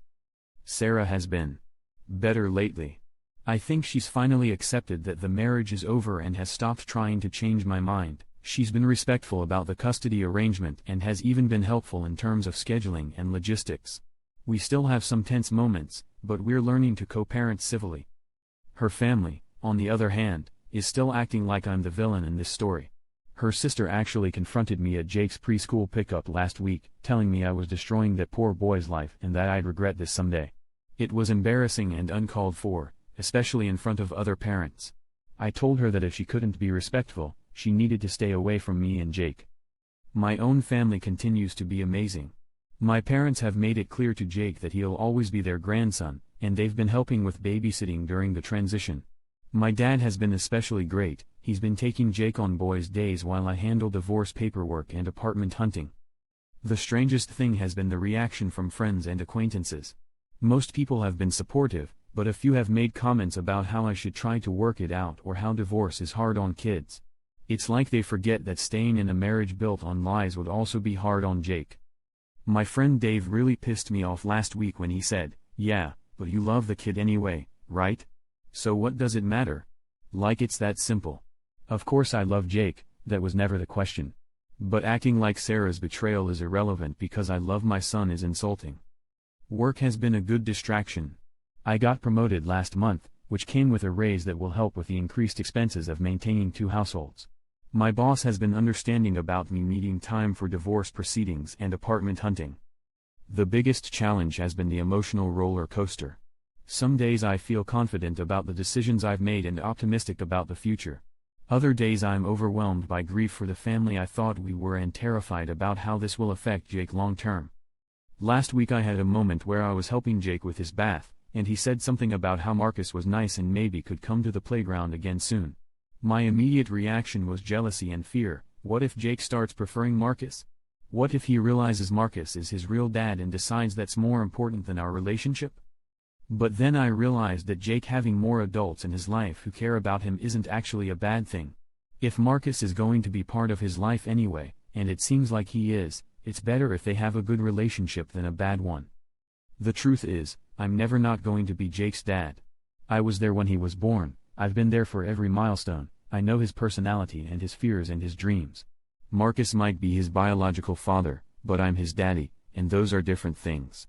Sarah has been better lately. I think she's finally accepted that the marriage is over and has stopped trying to change my mind. She's been respectful about the custody arrangement and has even been helpful in terms of scheduling and logistics. We still have some tense moments, but we're learning to co-parent civilly. Her family, on the other hand, is still acting like I'm the villain in this story. Her sister actually confronted me at Jake's preschool pickup last week, telling me I was destroying that poor boy's life and that I'd regret this someday. It was embarrassing and uncalled for, especially in front of other parents. I told her that if she couldn't be respectful, she needed to stay away from me and Jake. My own family continues to be amazing. My parents have made it clear to Jake that he'll always be their grandson, and they've been helping with babysitting during the transition. My dad has been especially great. He's been taking Jake on boys' days while I handle divorce paperwork and apartment hunting. The strangest thing has been the reaction from friends and acquaintances. Most people have been supportive, but a few have made comments about how I should try to work it out or how divorce is hard on kids. It's like they forget that staying in a marriage built on lies would also be hard on Jake. My friend Dave really pissed me off last week when he said, "Yeah, but you love the kid anyway, right? So what does it matter?" Like it's that simple. Of course I love Jake, that was never the question. But acting like Sarah's betrayal is irrelevant because I love my son is insulting. Work has been a good distraction. I got promoted last month, which came with a raise that will help with the increased expenses of maintaining 2 households. My boss has been understanding about me needing time for divorce proceedings and apartment hunting. The biggest challenge has been the emotional roller coaster. Some days I feel confident about the decisions I've made and optimistic about the future. Other days I'm overwhelmed by grief for the family I thought we were and terrified about how this will affect Jake long term. Last week I had a moment where I was helping Jake with his bath, and he said something about how Marcus was nice and maybe could come to the playground again soon. My immediate reaction was jealousy and fear. What if Jake starts preferring Marcus? What if he realizes Marcus is his real dad and decides that's more important than our relationship? But then I realized that Jake having more adults in his life who care about him isn't actually a bad thing. If Marcus is going to be part of his life anyway, and it seems like he is, it's better if they have a good relationship than a bad one. The truth is, I'm never not going to be Jake's dad. I was there when he was born, I've been there for every milestone, I know his personality and his fears and his dreams. Marcus might be his biological father, but I'm his daddy, and those are different things.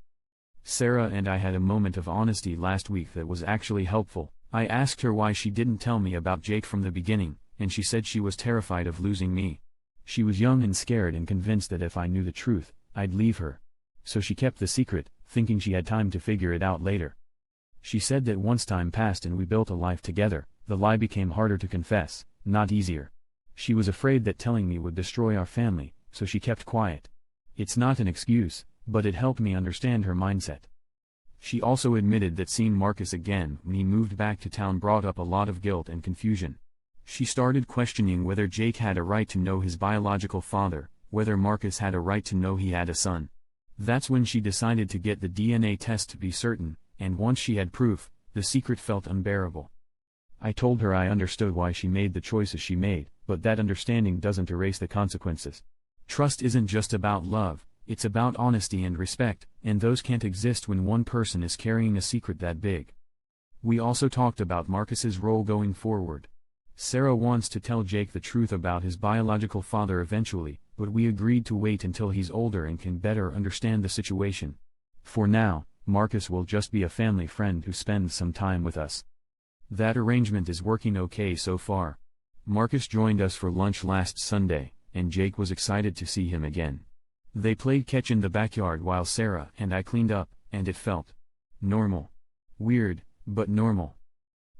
Sarah and I had a moment of honesty last week that was actually helpful. I asked her why she didn't tell me about Jake from the beginning, and she said she was terrified of losing me. She was young and scared and convinced that if I knew the truth, I'd leave her. So she kept the secret, thinking she had time to figure it out later. She said that once time passed and we built a life together, the lie became harder to confess, not easier. She was afraid that telling me would destroy our family, so she kept quiet. It's not an excuse, but it helped me understand her mindset. She also admitted that seeing Marcus again when he moved back to town brought up a lot of guilt and confusion. She started questioning whether Jake had a right to know his biological father, whether Marcus had a right to know he had a son. That's when she decided to get the DNA test to be certain, and once she had proof, the secret felt unbearable. I told her I understood why she made the choices she made, but that understanding doesn't erase the consequences. Trust isn't just about love, it's about honesty and respect, and those can't exist when one person is carrying a secret that big. We also talked about Marcus's role going forward. Sarah wants to tell Jake the truth about his biological father eventually, but we agreed to wait until he's older and can better understand the situation. For now, Marcus will just be a family friend who spends some time with us. That arrangement is working okay so far. Marcus joined us for lunch last Sunday, and Jake was excited to see him again. They played catch in the backyard while Sarah and I cleaned up, and it felt normal. Weird, but normal.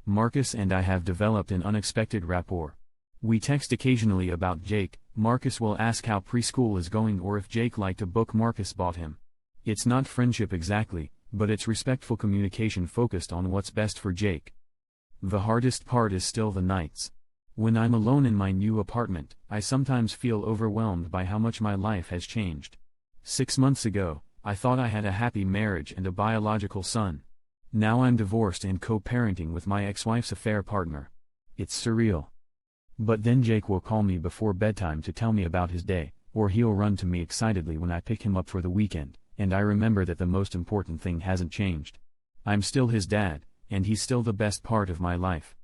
Marcus and I have developed an unexpected rapport. We text occasionally about Jake. Marcus will ask how preschool is going or if Jake liked a book Marcus bought him. It's not friendship exactly, but it's respectful communication focused on what's best for Jake. The hardest part is still the nights. When I'm alone in my new apartment, I sometimes feel overwhelmed by how much my life has changed. 6 months ago, I thought I had a happy marriage and a biological son. Now I'm divorced and co-parenting with my ex-wife's affair partner. It's surreal. But then Jake will call me before bedtime to tell me about his day, or he'll run to me excitedly when I pick him up for the weekend, and I remember that the most important thing hasn't changed. I'm still his dad, and he's still the best part of my life.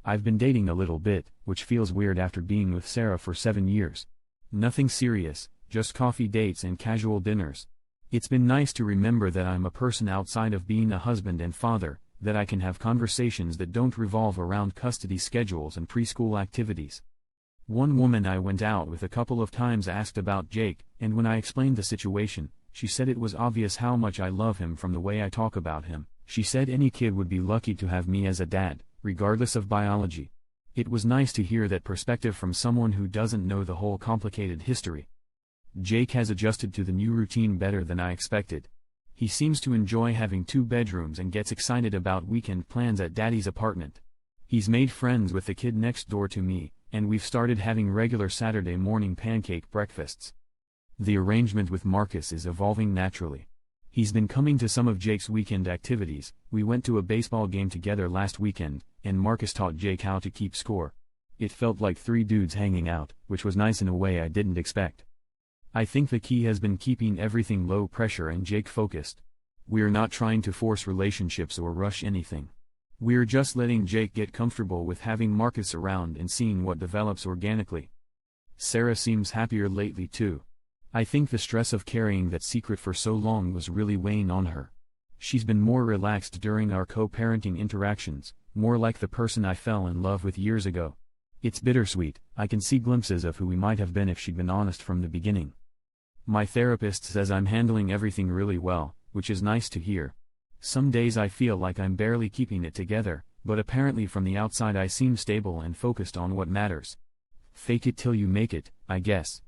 I've been dating a little bit, which feels weird after being with Sarah for 7 years. Nothing serious, just coffee dates and casual dinners. It's been nice to remember that I'm a person outside of being a husband and father, that I can have conversations that don't revolve around custody schedules and preschool activities. One woman I went out with a couple of times asked about Jake, and when I explained the situation, she said it was obvious how much I love him from the way I talk about him. She said any kid would be lucky to have me as a dad, regardless of biology. It was nice to hear that perspective from someone who doesn't know the whole complicated history. Jake has adjusted to the new routine better than I expected. He seems to enjoy having 2 bedrooms and gets excited about weekend plans at Daddy's apartment. He's made friends with the kid next door to me, and we've started having regular Saturday morning pancake breakfasts. The arrangement with Marcus is evolving naturally. He's been coming to some of Jake's weekend activities. We went to a baseball game together last weekend, and Marcus taught Jake how to keep score. It felt like 3 dudes hanging out, which was nice in a way I didn't expect. I think the key has been keeping everything low pressure and Jake focused. We're not trying to force relationships or rush anything. We're just letting Jake get comfortable with having Marcus around and seeing what develops organically. Sarah seems happier lately too. I think the stress of carrying that secret for so long was really weighing on her. She's been more relaxed during our co-parenting interactions, more like the person I fell in love with years ago. It's bittersweet. I can see glimpses of who we might have been if she'd been honest from the beginning. My therapist says I'm handling everything really well, which is nice to hear. Some days I feel like I'm barely keeping it together, but apparently from the outside I seem stable and focused on what matters. Fake it till you make it, I guess.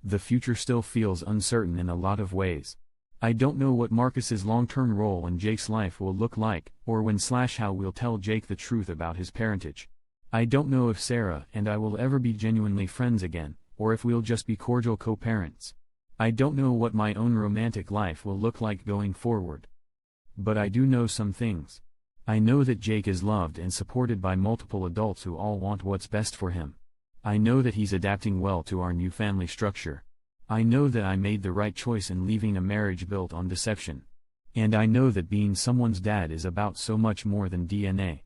The future still feels uncertain in a lot of ways. I don't know what Marcus's long-term role in Jake's life will look like, or when/how we'll tell Jake the truth about his parentage. I don't know if Sarah and I will ever be genuinely friends again, or if we'll just be cordial co-parents. I don't know what my own romantic life will look like going forward. But I do know some things. I know that Jake is loved and supported by multiple adults who all want what's best for him. I know that he's adapting well to our new family structure. I know that I made the right choice in leaving a marriage built on deception. And I know that being someone's dad is about so much more than DNA.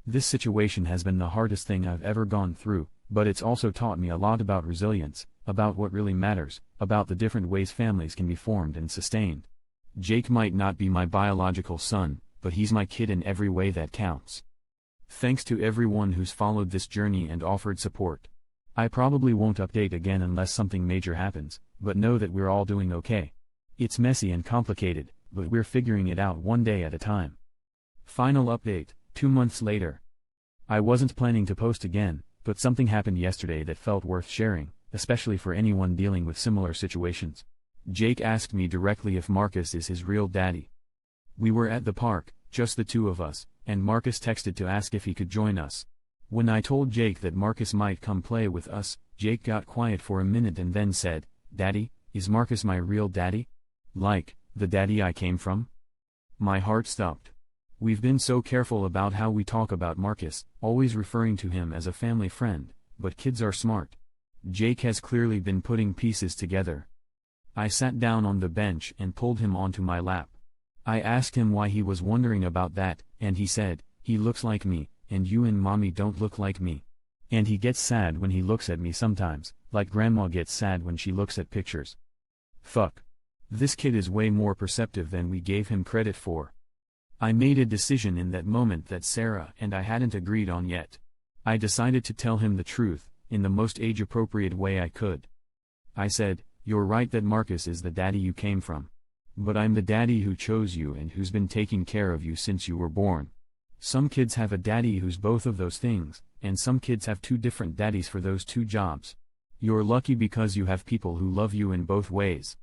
This situation has been the hardest thing I've ever gone through, but it's also taught me a lot about resilience, about what really matters, about the different ways families can be formed and sustained. Jake might not be my biological son, but he's my kid in every way that counts. Thanks to everyone who's followed this journey and offered support. I probably won't update again unless something major happens, but know that we're all doing okay. It's messy and complicated, but we're figuring it out one day at a time. Final update, 2 months later. I wasn't planning to post again, but something happened yesterday that felt worth sharing, especially for anyone dealing with similar situations. Jake asked me directly if Marcus is his real daddy. We were at the park, just the two of us, and Marcus texted to ask if he could join us. When I told Jake that Marcus might come play with us, Jake got quiet for a minute and then said, "Daddy, is Marcus my real daddy? Like, the daddy I came from?" My heart stopped. We've been so careful about how we talk about Marcus, always referring to him as a family friend, but kids are smart. Jake has clearly been putting pieces together. I sat down on the bench and pulled him onto my lap. I asked him why he was wondering about that, and he said, "He looks like me, and you and mommy don't look like me. And he gets sad when he looks at me sometimes, like grandma gets sad when she looks at pictures." Fuck. This kid is way more perceptive than we gave him credit for. I made a decision in that moment that Sarah and I hadn't agreed on yet. I decided to tell him the truth, in the most age-appropriate way I could. I said, "You're right that Marcus is the daddy you came from. But I'm the daddy who chose you and who's been taking care of you since you were born. Some kids have a daddy who's both of those things, and some kids have two different daddies for those two jobs. You're lucky because you have people who love you in both ways."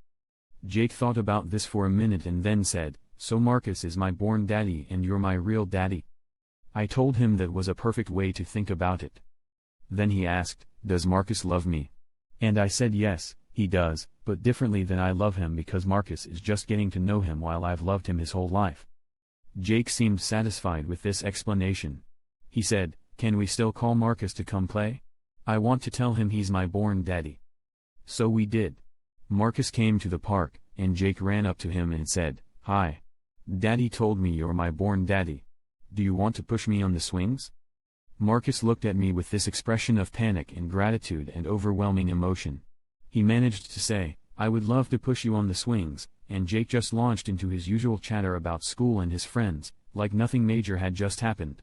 Jake thought about this for a minute and then said, "So Marcus is my born daddy and you're my real daddy?" I told him that was a perfect way to think about it. Then he asked, "Does Marcus love me?" And I said yes, he does, but differently than I love him because Marcus is just getting to know him while I've loved him his whole life. Jake seemed satisfied with this explanation. He said, "Can we still call Marcus to come play? I want to tell him he's my born daddy." So we did. Marcus came to the park, and Jake ran up to him and said, "Hi. Daddy told me you're my born daddy. Do you want to push me on the swings?" Marcus looked at me with this expression of panic and gratitude and overwhelming emotion. He managed to say, "I would love to push you on the swings," and Jake just launched into his usual chatter about school and his friends, like nothing major had just happened.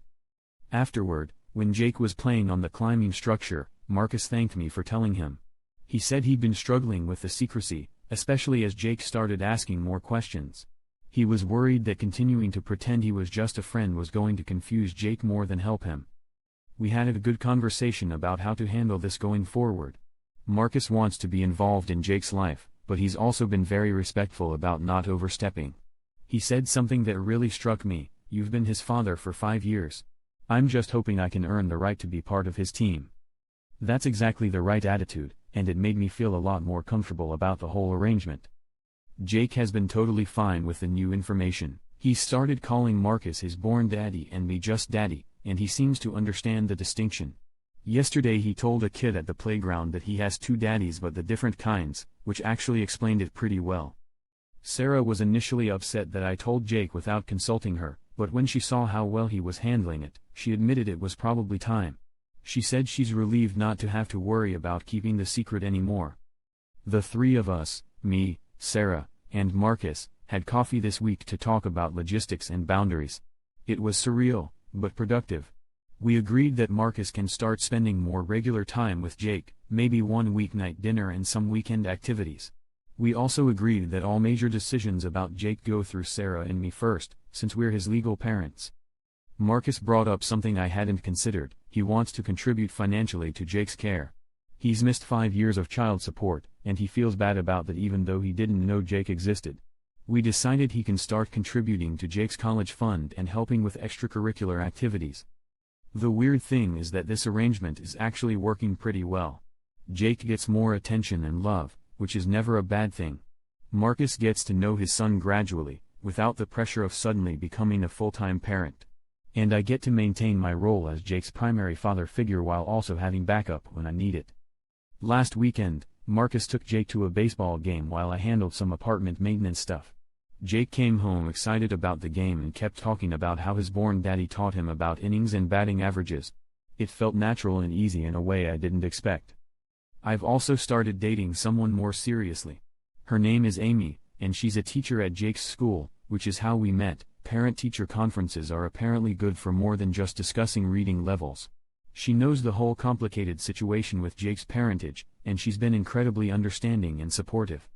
Afterward, when Jake was playing on the climbing structure, Marcus thanked me for telling him. He said he'd been struggling with the secrecy, especially as Jake started asking more questions. He was worried that continuing to pretend he was just a friend was going to confuse Jake more than help him. We had a good conversation about how to handle this going forward. Marcus wants to be involved in Jake's life, but he's also been very respectful about not overstepping. He said something that really struck me: "You've been his father for 5 years. I'm just hoping I can earn the right to be part of his team." That's exactly the right attitude, and it made me feel a lot more comfortable about the whole arrangement. Jake has been totally fine with the new information. He started calling Marcus his born daddy and me just daddy, and he seems to understand the distinction. Yesterday he told a kid at the playground that he has two daddies but the different kinds, which actually explained it pretty well. Sarah was initially upset that I told Jake without consulting her, but when she saw how well he was handling it, she admitted it was probably time. She said she's relieved not to have to worry about keeping the secret anymore. The three of us, me, Sarah, and Marcus, had coffee this week to talk about logistics and boundaries. It was surreal, but productive. We agreed that Marcus can start spending more regular time with Jake, maybe one weeknight dinner and some weekend activities. We also agreed that all major decisions about Jake go through Sarah and me first, since we're his legal parents. Marcus brought up something I hadn't considered: he wants to contribute financially to Jake's care. He's missed 5 years of child support, and he feels bad about that even though he didn't know Jake existed. We decided he can start contributing to Jake's college fund and helping with extracurricular activities. The weird thing is that this arrangement is actually working pretty well. Jake gets more attention and love, which is never a bad thing. Marcus gets to know his son gradually, without the pressure of suddenly becoming a full-time parent. And I get to maintain my role as Jake's primary father figure while also having backup when I need it. Last weekend, Marcus took Jake to a baseball game while I handled some apartment maintenance stuff. Jake came home excited about the game and kept talking about how his born daddy taught him about innings and batting averages. It felt natural and easy in a way I didn't expect. I've also started dating someone more seriously. Her name is Amy, and she's a teacher at Jake's school, which is how we met. Parent-teacher conferences are apparently good for more than just discussing reading levels. She knows the whole complicated situation with Jake's parentage, and she's been incredibly understanding and supportive.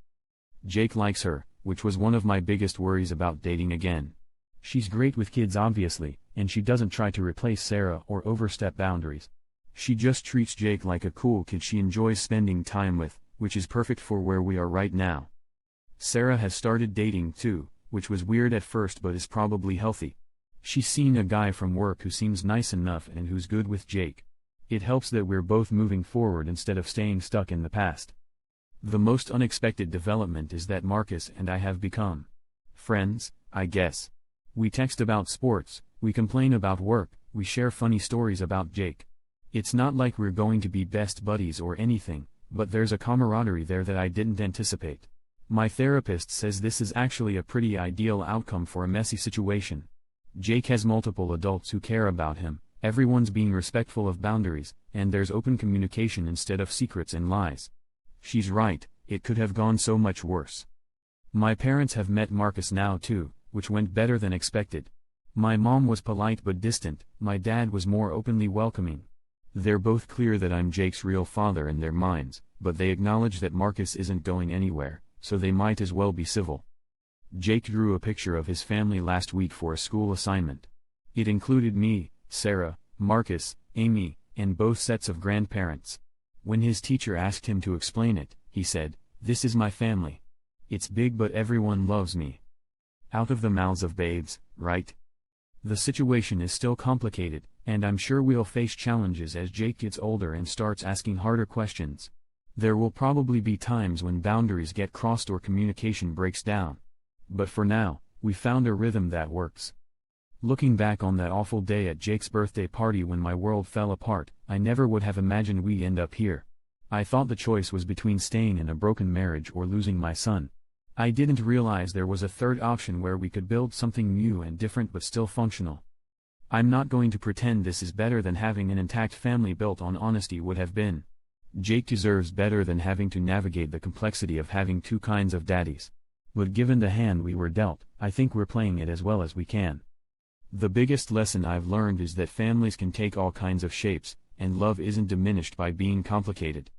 Jake likes her, which was one of my biggest worries about dating again. She's great with kids obviously, and she doesn't try to replace Sarah or overstep boundaries. She just treats Jake like a cool kid she enjoys spending time with, which is perfect for where we are right now. Sarah has started dating too, which was weird at first but is probably healthy. She's seen a guy from work who seems nice enough and who's good with Jake. It helps that we're both moving forward instead of staying stuck in the past. The most unexpected development is that Marcus and I have become friends, I guess. We text about sports, we complain about work, we share funny stories about Jake. It's not like we're going to be best buddies or anything, but there's a camaraderie there that I didn't anticipate. My therapist says this is actually a pretty ideal outcome for a messy situation. Jake has multiple adults who care about him, everyone's being respectful of boundaries, and there's open communication instead of secrets and lies. She's right, it could have gone so much worse. My parents have met Marcus now too, which went better than expected. My mom was polite but distant, my dad was more openly welcoming. They're both clear that I'm Jake's real father in their minds, but they acknowledge that Marcus isn't going anywhere, so they might as well be civil. Jake drew a picture of his family last week for a school assignment. It included me, Sarah, Marcus, Amy, and both sets of grandparents. When his teacher asked him to explain it, he said, "This is my family. It's big but everyone loves me." Out of the mouths of babes, right? The situation is still complicated, and I'm sure we'll face challenges as Jake gets older and starts asking harder questions. There will probably be times when boundaries get crossed or communication breaks down. But for now, we found a rhythm that works. Looking back on that awful day at Jake's birthday party when my world fell apart, I never would have imagined we'd end up here. I thought the choice was between staying in a broken marriage or losing my son. I didn't realize there was a third option where we could build something new and different but still functional. I'm not going to pretend this is better than having an intact family built on honesty would have been. Jake deserves better than having to navigate the complexity of having two kinds of daddies. But given the hand we were dealt, I think we're playing it as well as we can. The biggest lesson I've learned is that families can take all kinds of shapes, and love isn't diminished by being complicated.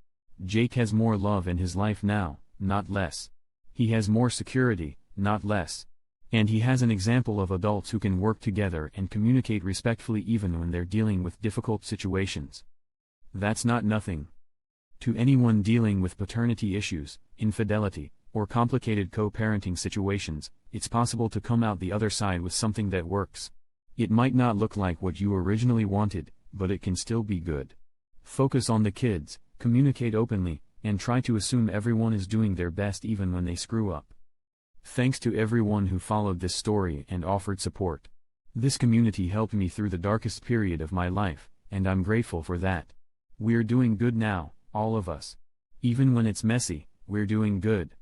Jake has more love in his life now, not less. He has more security, not less. And he has an example of adults who can work together and communicate respectfully even when they're dealing with difficult situations. That's not nothing. To anyone dealing with paternity issues, infidelity, or complicated co-parenting situations, it's possible to come out the other side with something that works. It might not look like what you originally wanted, but it can still be good. Focus on the kids, communicate openly, and try to assume everyone is doing their best even when they screw up. Thanks to everyone who followed this story and offered support. This community helped me through the darkest period of my life, and I'm grateful for that. We're doing good now, all of us. Even when it's messy, we're doing good.